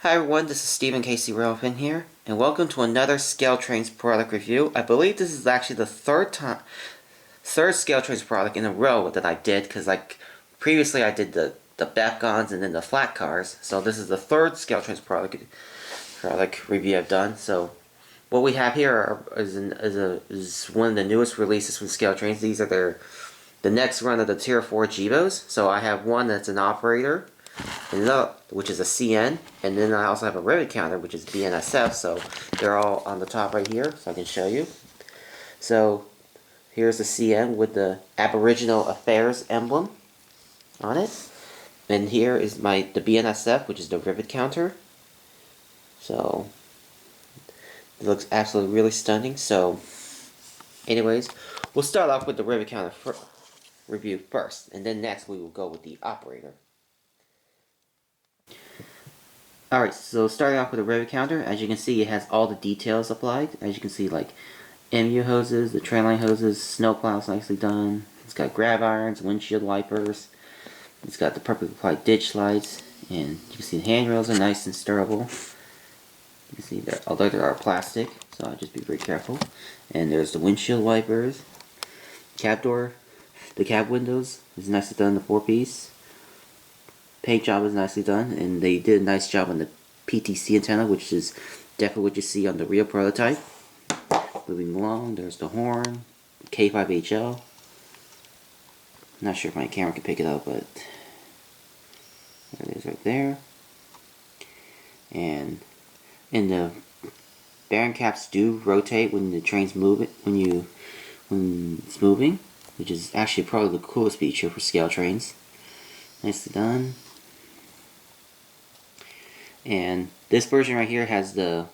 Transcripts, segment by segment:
Hi everyone, this is Stephen Casey Relevant here, and welcome to another ScaleTrains product review. I believe this is actually the third ScaleTrains product in a row that I did, because like previously I did the Bepcons and then the flat cars, so this is the third ScaleTrains product review I've done. So what we have here is one of the newest releases from ScaleTrains. These are the next run of the Tier 4 GEVOs. So I have one that's an operator, another which is a CN, and then I also have a Rivet Counter, which is BNSF, so they're all on the top right here, so I can show you. So here's the CN with the Aboriginal Affairs emblem on it. And here is the BNSF, which is the Rivet Counter. So it looks absolutely really stunning. So anyways, we'll start off with the Rivet Counter review first, and then next we will go with the operator. Alright, so starting off with the Rivet Counter, as you can see it has all the details applied. As you can see, like MU hoses, the train line hoses, snow plows nicely done. It's got grab irons, windshield wipers. It's got the perfectly applied ditch lights, and you can see the handrails are nice and sturable. You can see that, although they are plastic, so I'll just be very careful. And there's the windshield wipers, cab door, the cab windows is nicely done, the 4-piece. Paint job is nicely done, and they did a nice job on the PTC antenna, which is definitely what you see on the real prototype. Moving along, there's the horn, K5HL. Not sure if my camera can pick it up, but there it is right there. And the bearing caps do rotate when the train's moving, when it's moving, which is actually probably the coolest feature for ScaleTrains. Nicely done. And this version right here has the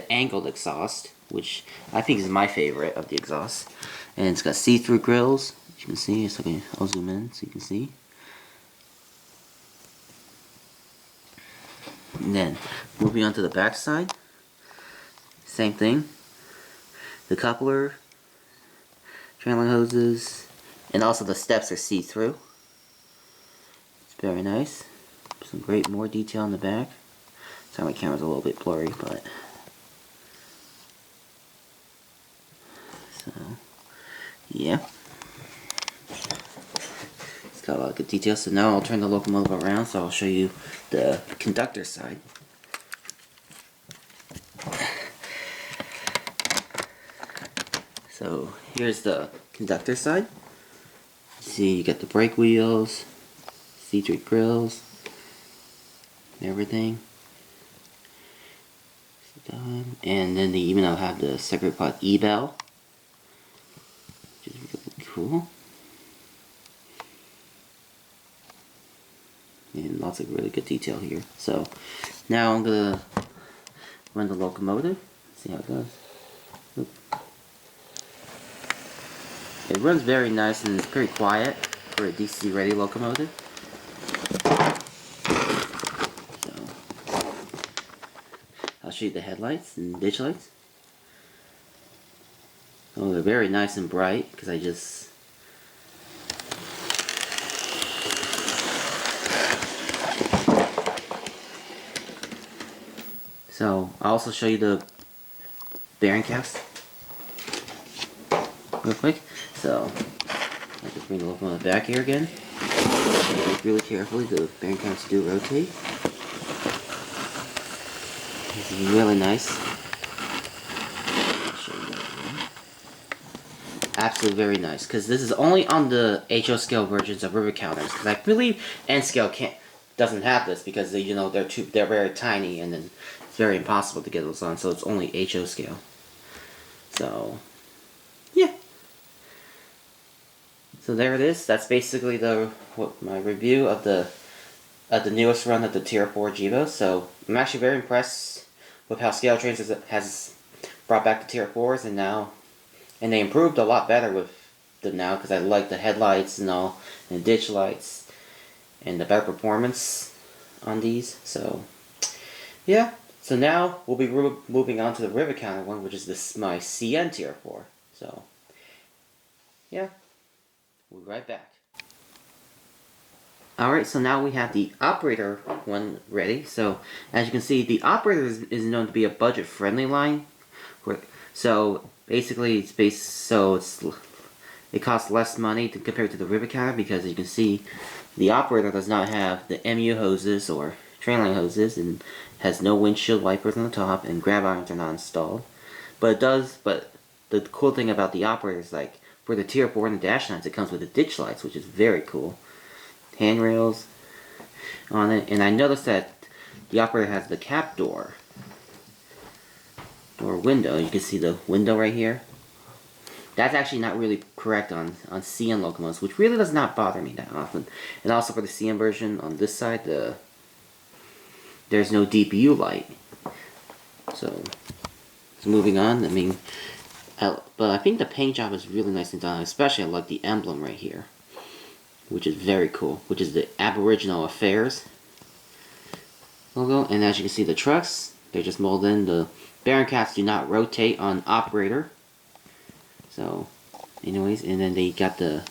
angled exhaust, which I think is my favorite of the exhaust. And it's got see-through grills. As you can see, it's okay. I'll zoom in so you can see. And then moving on to the back side, same thing. The coupler, train line hoses, and also the steps are see-through. It's very nice. Some more detail in the back. Sorry, my camera's a little bit blurry, but so yeah, it's got a lot of good detail. So now I'll turn the locomotive around, so I'll show you the conductor side. So here's the conductor side. See, you got the brake wheels, C3 grills, and everything. And then they even have the separate pod E-bell, which is really cool. And lots of really good detail here. So now I'm gonna run the locomotive, see how it goes. Oop. It runs very nice and it's pretty quiet for a DC ready locomotive. I'll show you the headlights and ditch lights. Oh, they're very nice and bright because I just... So, I'll also show you the bearing caps real quick. So, I'll just bring the locomotive back here again. Look really carefully, the bearing caps do rotate. This is really nice. Absolutely very nice, because this is only on the HO scale versions of Rivet Counters. Because I believe N scale doesn't have this because they're very tiny and then it's very impossible to get those on. So it's only HO scale. So yeah. So there it is. That's basically my review of the newest run of the Tier 4 GEVO. So I'm actually very impressed with how ScaleTrains has brought back the Tier 4s, and they improved a lot better with them now, because I like the headlights and all, and the ditch lights, and the better performance on these. So yeah. So now we'll be moving on to the Rivet Counter one, which is my CN Tier 4. So yeah, we'll be right back. Alright, so now we have the operator one ready. So, as you can see, the operator is known to be a budget-friendly line. So, basically, it costs less money compared to the Rivet Counter, because as you can see, the operator does not have the MU hoses or train line hoses, and has no windshield wipers on the top, and grab irons are not installed. But the cool thing about the operator is, like, for the Tier 4 and the dash lines, it comes with the ditch lights, which is very cool. Handrails on it, and I noticed that the operator has the cap door or window. You can see the window right here. That's actually not really correct on CN locomotives, which really does not bother me that often. And also for the CN version on this side, there's no DPU light. So moving on. But I think the paint job is really nicely done. Especially I like the emblem right here, which is very cool, which is the Aboriginal Affairs logo. And as you can see, the trucks, they're just molded in. The bearing caps do not rotate on operator. So, anyways, and then they got the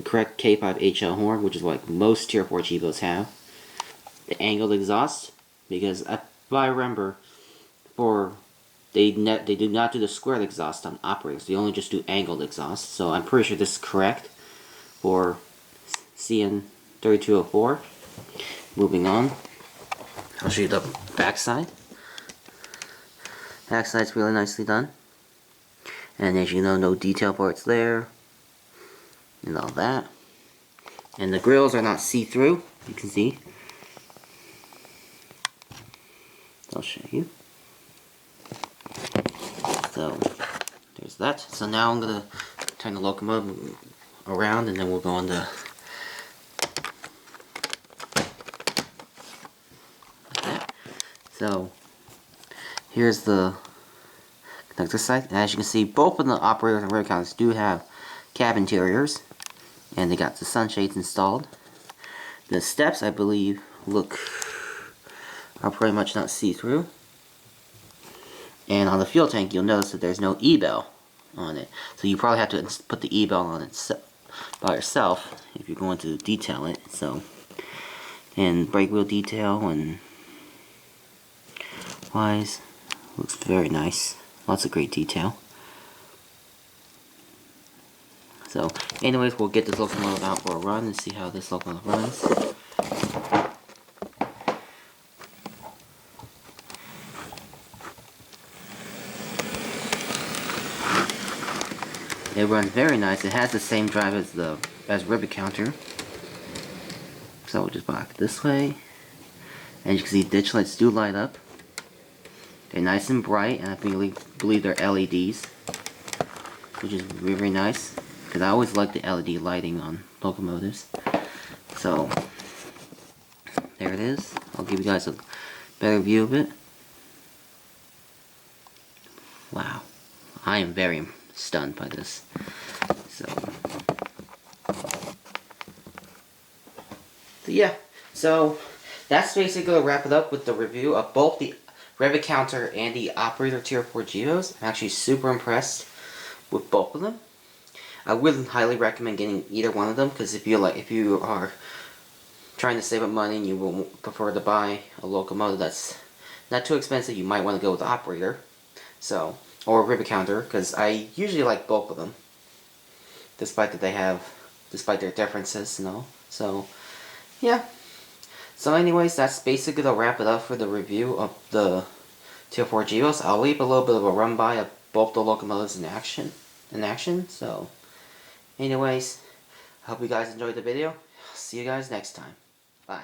correct K5HL horn, which is what most Tier 4 GEVOs have. The angled exhaust, because if I remember, they do not do the squared exhaust on operators. They only just do angled exhaust. So I'm pretty sure this is correct for CN3204. Moving on, I'll show you the backside. Backside's really nicely done. And as you know, no detail parts there. And all that. And the grills are not see-through, you can see. I'll show you. So, there's that. So now I'm going to turn the locomotive around, and then we'll go on to that. So, here's the conductor side. As you can see, both of the operators and Rivet Counters do have cab interiors, and they got the sunshades installed. The steps, I believe, are pretty much not see-through. And on the fuel tank, you'll notice that there's no E-bell on it. So you probably have to put the E-bell on it by yourself if you're going to detail it. So, and brake wheel detail and wise, looks very nice. Lots of great detail. So, anyways, we'll get this locomotive out for a run and see how this locomotive runs. It runs very nice. It has the same drive as Rivet Counter. So we'll just block it this way. And you can see ditch lights do light up. They're nice and bright, and I believe they're LEDs, which is very nice, because I always like the LED lighting on locomotives. So there it is. I'll give you guys a better view of it. Wow, I am very stunned by this. So yeah, so that's basically going to wrap it up with the review of both the Rivet Counter and the Operator Tier 4 GEVOs. I'm actually super impressed with both of them. I would highly recommend getting either one of them, because if you are trying to save up money and you will prefer to buy a locomotive that's not too expensive, you might want to go with the Operator. So, or Rivet Counter, because I usually like both of them, despite their differences, So, yeah. So anyways, that's basically to wrap it up for the review of the Tier 4 GEVOs. I'll leave a little bit of a run-by of both the locomotives in action. So, anyways, I hope you guys enjoyed the video. See you guys next time. Bye.